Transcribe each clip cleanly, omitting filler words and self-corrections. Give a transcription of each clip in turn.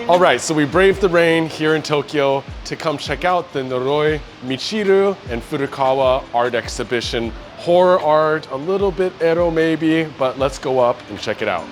All right, so we braved the rain here in Tokyo to come check out the Noroi Michiru and Furukawa art exhibition. Horror art, a little bit ero maybe, but let's go up and check it out.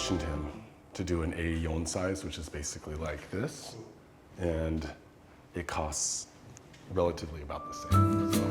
Him to do an A4 size, which is basically like this, and it costs relatively about the same.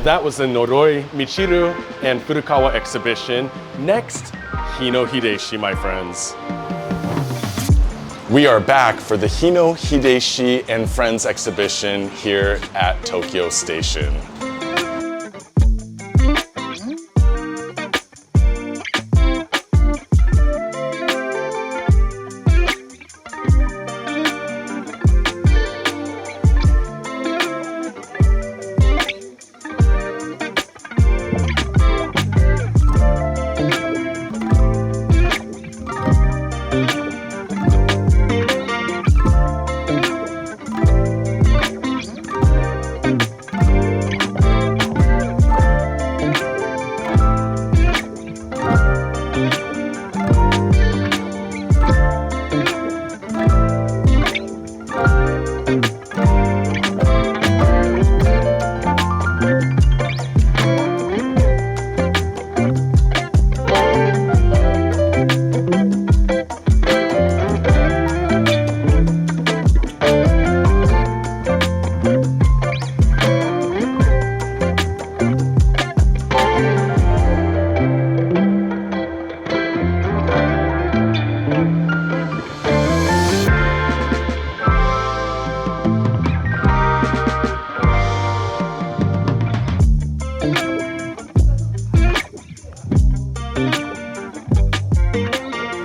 That was the Noroi Michiru and Furukawa exhibition. Next, Hino Hideshi, my friends. We are back for the Hino Hideshi and Friends exhibition here at Tokyo Station.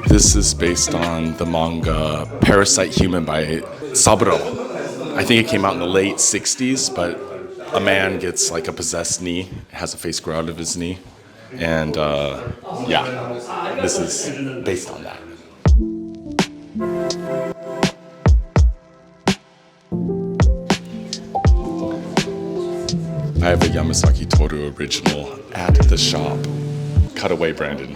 This is based on the manga Parasite Human by Saburo. I think it came out in the late 60s, but a man gets like a possessed knee, has a face grow out of his knee. And yeah, this is based on that. I have a Yamasaki Toru original at the shop. Cut away, Brandon.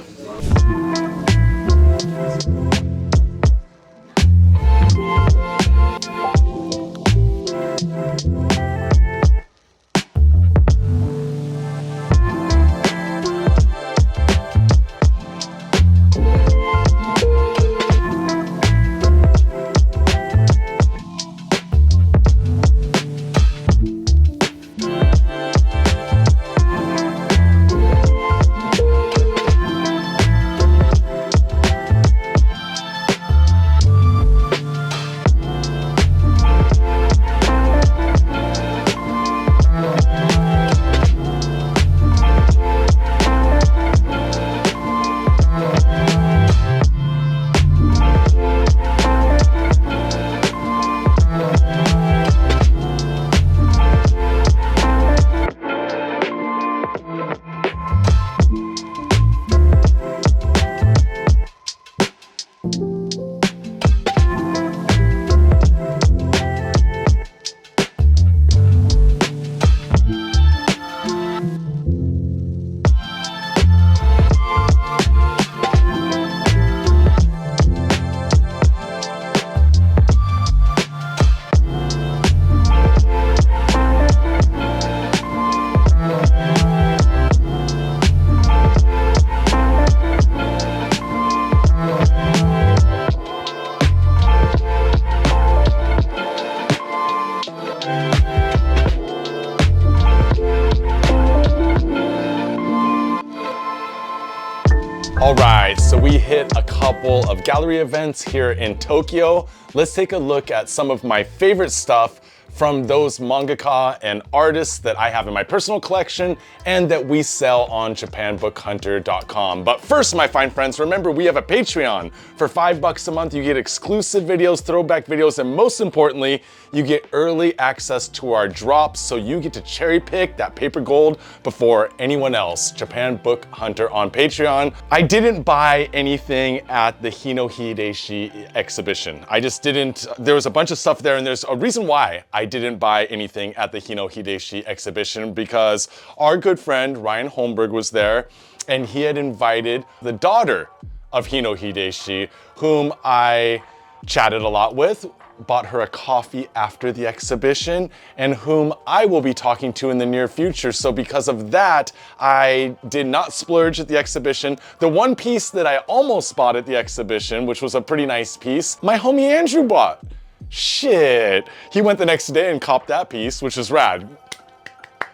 we hit a couple of gallery events here in Tokyo. Let's take a look at some of my favorite stuff from those mangaka and artists that I have in my personal collection and that we sell on japanbookhunter.com. But first, my fine friends, remember we have a Patreon. For $5 a month, you get exclusive videos, throwback videos, and most importantly, you get early access to our drops, so you get to cherry pick that paper gold before anyone else. Japan Book Hunter on Patreon. I didn't buy anything at the Hino Hideshi exhibition. I just didn't. There was a bunch of stuff there, and there's a reason why I didn't buy anything at the Hino Hideshi exhibition, because our good friend Ryan Holmberg was there, and he had invited the daughter of Hino Hideshi, whom I chatted a lot with, bought her a coffee after the exhibition, and whom I will be talking to in the near future. So because of that, I did not splurge at the exhibition. The one piece that I almost bought at the exhibition, which was a pretty nice piece, my homie Andrew bought. Shit. He went the next day and copped that piece, which is rad.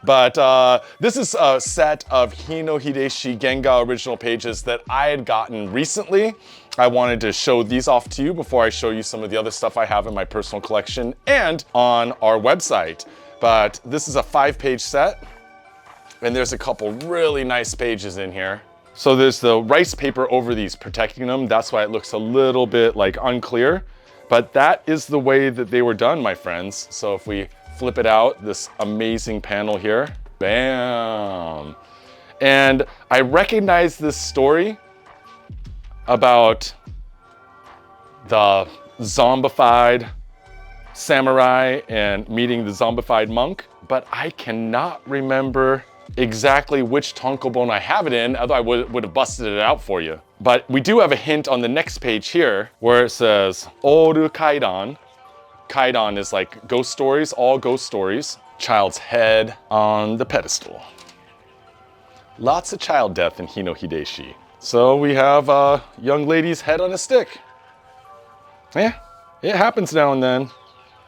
But this is a set of Hino Hideshi genga original pages that I had gotten recently. I wanted to show these off to you before I show you some of the other stuff I have in my personal collection and on our website. But this is a 5-page set, and there's a couple really nice pages in here. So there's the rice paper over these protecting them. That's why it looks a little bit like unclear. But that is the way that they were done, my friends. So if we flip it out, this amazing panel here, bam. And I recognize this story about the zombified samurai and meeting the zombified monk, but I cannot remember exactly which tankobon I have it in, although I would have busted it out for you. But we do have a hint on the next page here where it says Oru Kaidan. Kaidan is like ghost stories, all ghost stories. Child's head on the pedestal. Lots of child death in Hino Hideshi. So we have a young lady's head on a stick. Yeah, it happens now and then.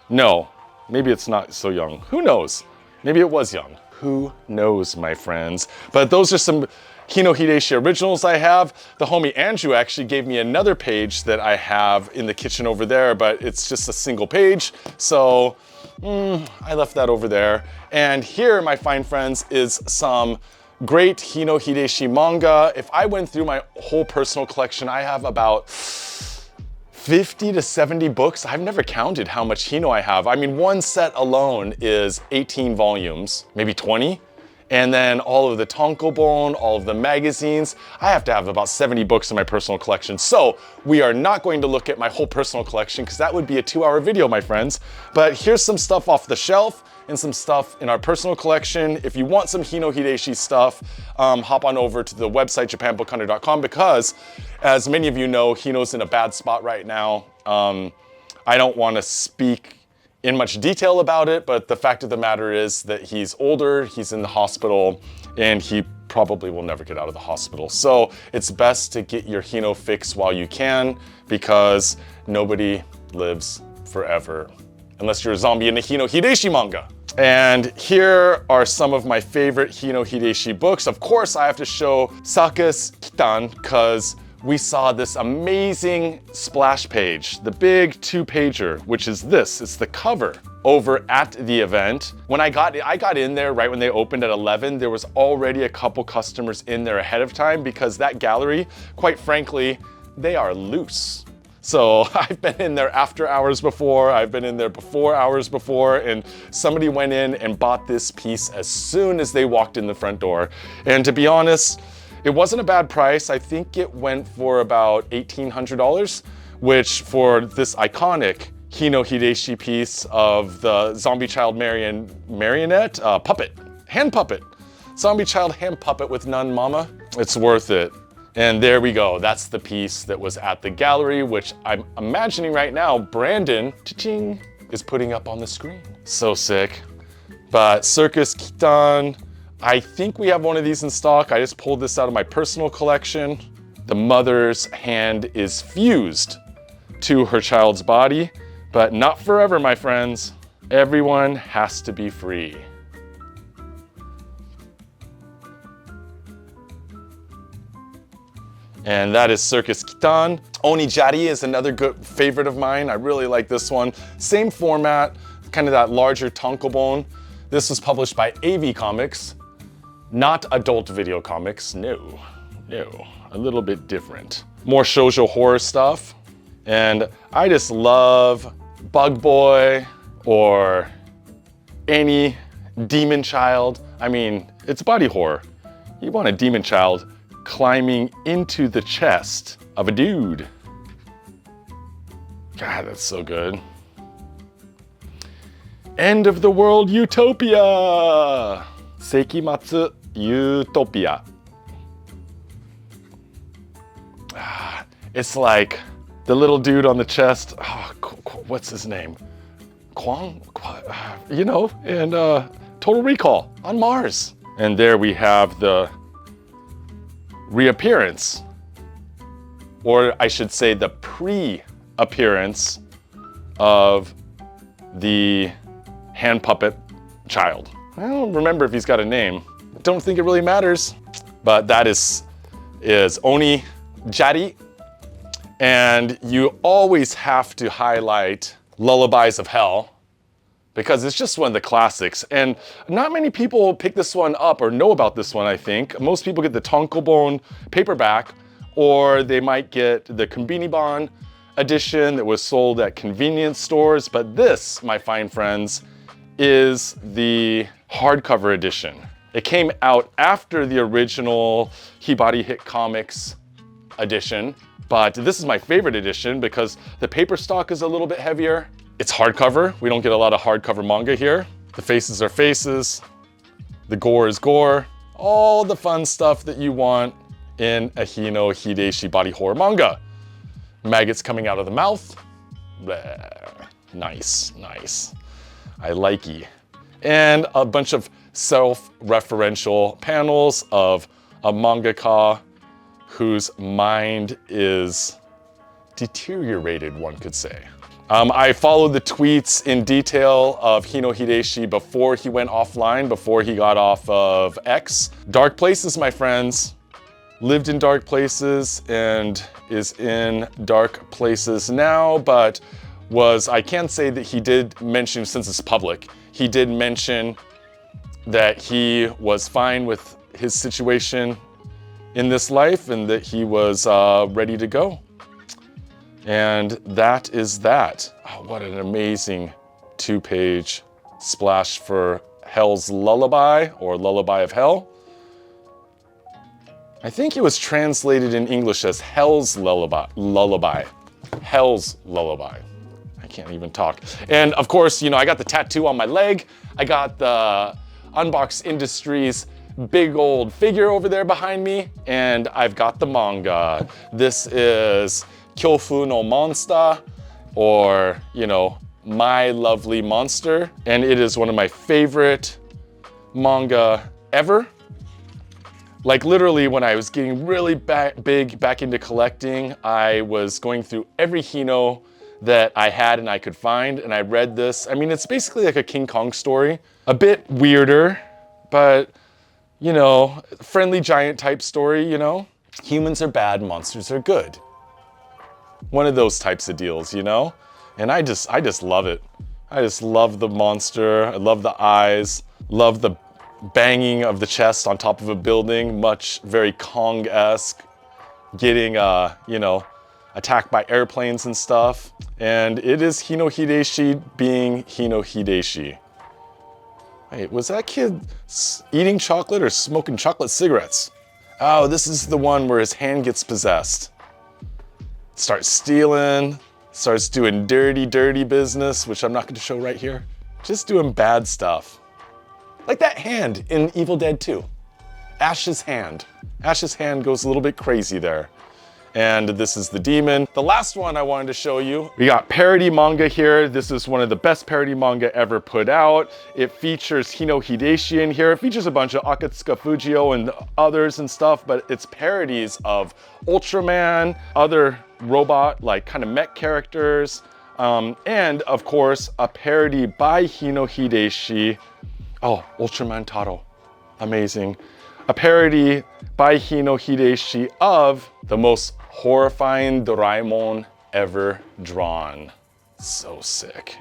No, maybe it's not so young. Who knows? Maybe it was young. Who knows, my friends? But those are some Hino Hideshi originals I have. The homie Andrew actually gave me another page that I have in the kitchen over there, but it's just a single page. So I left that over there. And here, my fine friends, is some great Hino Hideshi manga. If I went through my whole personal collection, I have about 50 to 70 books. I've never counted how much Hino I have. I mean, one set alone is 18 volumes, maybe 20. And then all of the tankobon, all of the magazines. I have to have about 70 books in my personal collection. So we are not going to look at my whole personal collection because that would be a 2-hour video, my friends. But here's some stuff off the shelf and some stuff in our personal collection. If you want some Hino Hideshi stuff, hop on over to the website, japanbookhunter.com, because as many of you know, Hino's in a bad spot right now. I don't want to speak in much detail about it, but the fact of the matter is that he's older, he's in the hospital, and he probably will never get out of the hospital. So it's best to get your Hino fix while you can, because nobody lives forever, unless you're a zombie in a Hino Hideshi manga. And here are some of my favorite Hino Hideshi books. Of course, I have to show Saka's Kitan, because we saw this amazing splash page, the big 2-pager, which is this. It's the cover over at the event. When I got in there right when they opened at 11, there was already a couple customers in there ahead of time, because that gallery, quite frankly, they are loose. So I've been in there after hours before, I've been in there before hours before, and somebody went in and bought this piece as soon as they walked in the front door. And to be honest, it wasn't a bad price. I think it went for about $1,800, which for this iconic Hino Hideshi piece of the zombie child marionette, puppet, hand puppet. Zombie child hand puppet with nun mama. It's worth it. And there we go. That's the piece that was at the gallery, which I'm imagining right now Brandon, cha-ching, is putting up on the screen. So sick. But Circus Kitan, I think we have one of these in stock. I just pulled this out of my personal collection. The mother's hand is fused to her child's body, but not forever, my friends. Everyone has to be free. And that is Circus Kitan. Onijari is another good favorite of mine. I really like this one. Same format, kind of that larger tankobon. This was published by AV Comics, not Adult Video Comics. No, a little bit different. More shoujo horror stuff. And I just love Bug Boy or any demon child. I mean, it's body horror. You want a demon child climbing into the chest of a dude. God, that's so good. End of the world utopia. Seikimatsu utopia. It's like the little dude on the chest. Oh, what's his name? Kwang? You know, and Total Recall on Mars. And there we have the reappearance, or I should say the pre-appearance of the hand puppet child. I don't remember if he's got a name. Don't think it really matters, but that is Oni Jari. And you always have to highlight Lullabies of Hell because it's just one of the classics. And not many people pick this one up or know about this one, I think. Most people get the tankobon paperback, or they might get the Konbiniban edition that was sold at convenience stores. But this, my fine friends, is the hardcover edition. It came out after the original Hibari Hit Comics edition, but this is my favorite edition because the paper stock is a little bit heavier. It's hardcover. We don't get a lot of hardcover manga here. The faces are faces. The gore is gore. All the fun stuff that you want in a Hino Hideshi body horror manga. Maggots coming out of the mouth. Bleh. Nice, nice. I likey. And a bunch of self-referential panels of a mangaka whose mind is deteriorated, one could say. I followed the tweets in detail of Hino Hideshi before he went offline, before he got off of X. Dark places, my friends. Lived in dark places and is in dark places now, but I can say that he did mention, since it's public, he did mention that he was fine with his situation in this life and that he was ready to go. And that is that. Oh, what an amazing 2-page splash for Hell's Lullaby, or Lullaby of Hell. I think it was translated in English as Hell's Lullaby. Hell's Lullaby. I can't even talk. And of course, you know, I got the tattoo on my leg. I got the Unbox Industries big old figure over there behind me, and I've got the manga. This is Kyofu no Monster, or, you know, My Lovely Monster. And it is one of my favorite manga ever. Like literally when I was getting really big back into collecting, I was going through every Hino that I had and I could find, and I read this. I mean, it's basically like a King Kong story. A bit weirder, but, you know, friendly giant type story, you know? Humans are bad, monsters are good. One of those types of deals, you know? And I just love it. I just love the monster. I love the eyes. Love the banging of the chest on top of a building. Very Kong-esque. Getting, you know, attacked by airplanes and stuff. And it is Hino Hideshi being Hino Hideshi. Wait, was that kid eating chocolate or smoking chocolate cigarettes? Oh, this is the one where his hand gets possessed. Starts stealing, starts doing dirty business, which I'm not going to show right here. Just doing bad stuff. Like that hand in Evil Dead 2. Ash's hand. Ash's hand goes a little bit crazy there. And this is the demon. The last one I wanted to show you. We got parody manga here. This is one of the best parody manga ever put out. It features Hino Hideshi in here. It features a bunch of Akatsuka Fujio and others and stuff, but it's parodies of Ultraman, other robot, like kind of mech characters, and of course, a parody by Hino Hideshi. Oh, Ultraman Taro. Amazing. a parody by Hino Hideshi of the most horrifying Doraemon ever drawn. So sick.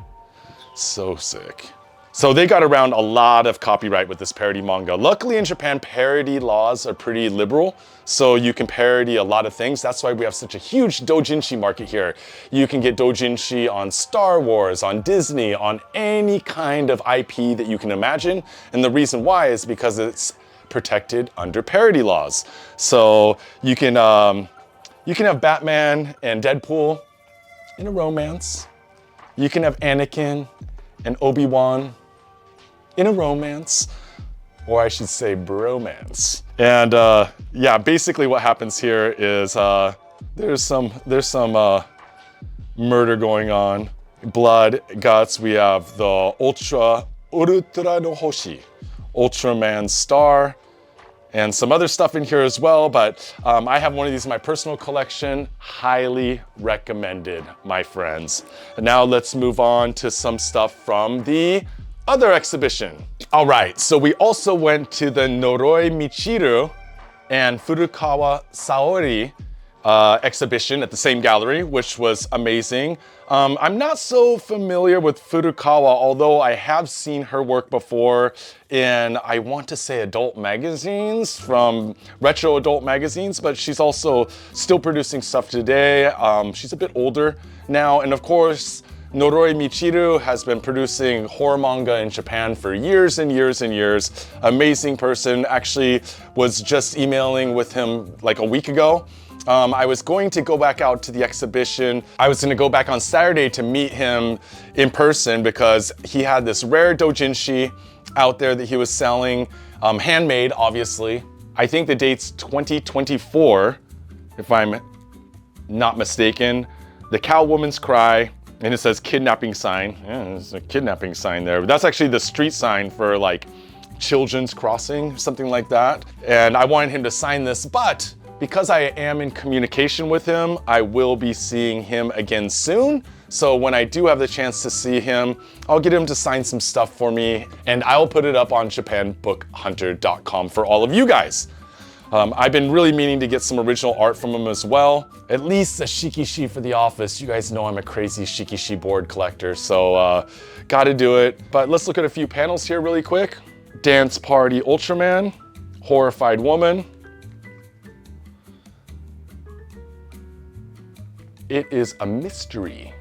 So sick. So they got around a lot of copyright with this parody manga. Luckily in Japan, parody laws are pretty liberal, so you can parody a lot of things. That's why we have such a huge doujinshi market here. You can get doujinshi on Star Wars, on Disney, on any kind of IP that you can imagine. And the reason why is because it's protected under parody laws. So you can have Batman and Deadpool in a romance. You can have Anakin and Obi-Wan in a romance, or I should say bromance. And yeah, basically what happens here is there's some murder going on, blood, guts. We have the Ultra no Hoshi, Ultraman star, and some other stuff in here as well, but I have one of these in my personal collection. Highly recommended, my friends. And now let's move on to some stuff from the other exhibition. All right, so we also went to the Noroi Michiru and Furukawa Saori exhibition at the same gallery, which was amazing. I'm not so familiar with Furakawa, although I have seen her work before in, I want to say, adult magazines, from retro adult magazines, but she's also still producing stuff today. She's a bit older now, and of course, Noroi Michiru has been producing horror manga in Japan for years and years and years. Amazing person. Actually was just emailing with him like a week ago. I was going to go back out to the exhibition. I was going to go back on Saturday to meet him in person because he had this rare doujinshi out there that he was selling, handmade, obviously. I think the date's 2024, if I'm not mistaken. The Cow Woman's Cry, and it says kidnapping sign. Yeah, there's a kidnapping sign there. But that's actually the street sign for like Children's Crossing, something like that. And I wanted him to sign this, but because I am in communication with him, I will be seeing him again soon. So when I do have the chance to see him, I'll get him to sign some stuff for me, and I'll put it up on japanbookhunter.com for all of you guys. I've been really meaning to get some original art from him as well. At least a shikishi for the office. You guys know I'm a crazy shikishi board collector, so gotta do it. But let's look at a few panels here really quick. Dance Party Ultraman, Horrified Woman. It is a mystery.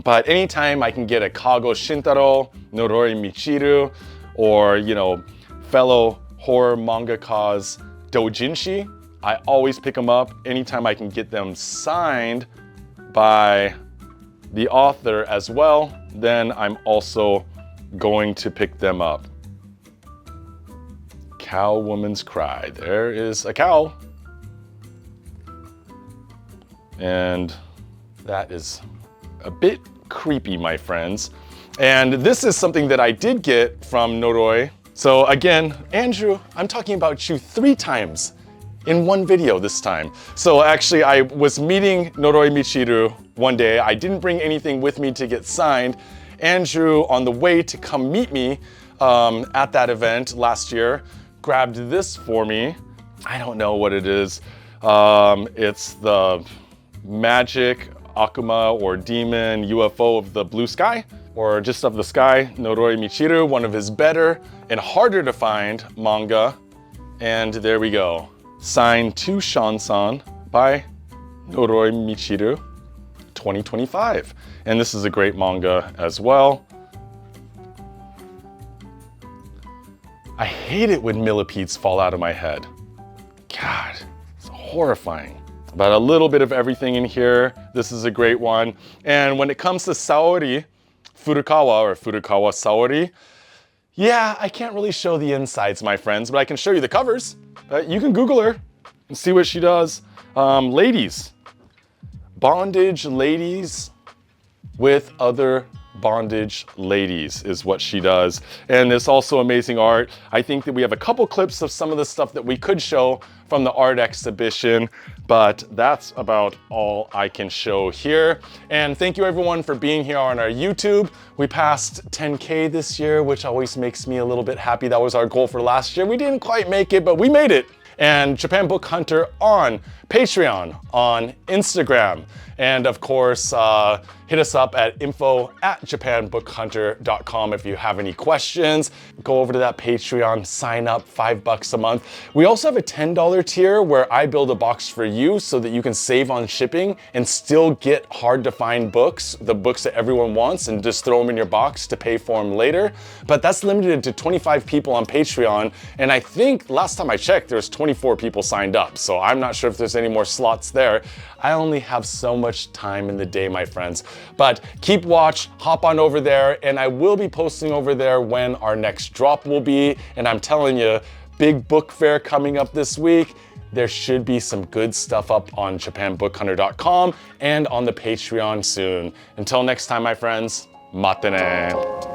But anytime I can get a Kago Shintaro, Noroi Michiru, or, you know, fellow horror mangaka's doujinshi, I always pick them up. Anytime I can get them signed by the author as well, then I'm also going to pick them up. Cow Woman's Cry. There is a cow. And that is a bit creepy, my friends. And this is something that I did get from Noroi. So again, Andrew, I'm talking about you 3 times in one video this time. So actually, I was meeting Noroi Michiru one day. I didn't bring anything with me to get signed. Andrew, on the way to come meet me at that event last year, grabbed this for me. I don't know what it is. It's the magic Akuma or demon UFO of the blue sky, or just of the sky. Noroi Michiru, one of his better and harder to find manga. And there we go. Signed to Shan-san by Noroi Michiru, 2025. And this is a great manga as well. I hate it when millipedes fall out of my head. God, it's horrifying. But a little bit of everything in here. This is a great one. And when it comes to Saori, Furakawa or Furakawa Saori, yeah, I can't really show the insides, my friends, but I can show you the covers. You can Google her and see what she does. Ladies, bondage ladies with other bondage ladies is what she does. And it's also amazing art. I think that we have a couple clips of some of the stuff that we could show from the art exhibition, but that's about all I can show here. And thank you everyone for being here on our YouTube. We passed 10K this year, which always makes me a little bit happy. That was our goal for last year. We didn't quite make it, but we made it. And Japan Book Hunter on Patreon, on Instagram, and of course, hit us up at info@japanbookhunter.com if you have any questions. Go over to that Patreon, sign up, $5 a month. We also have a $10 tier where I build a box for you so that you can save on shipping and still get hard to find books, the books that everyone wants, and just throw them in your box to pay for them later. But that's limited to 25 people on Patreon. And I think last time I checked, there's 24 people signed up. So I'm not sure if there's any more slots there. I only have so much time in the day, my friends. But keep watch, hop on over there, and I will be posting over there when our next drop will be. And I'm telling you, big book fair coming up this week. There should be some good stuff up on japanbookhunter.com and on the Patreon soon. Until next time, my friends, mate ne.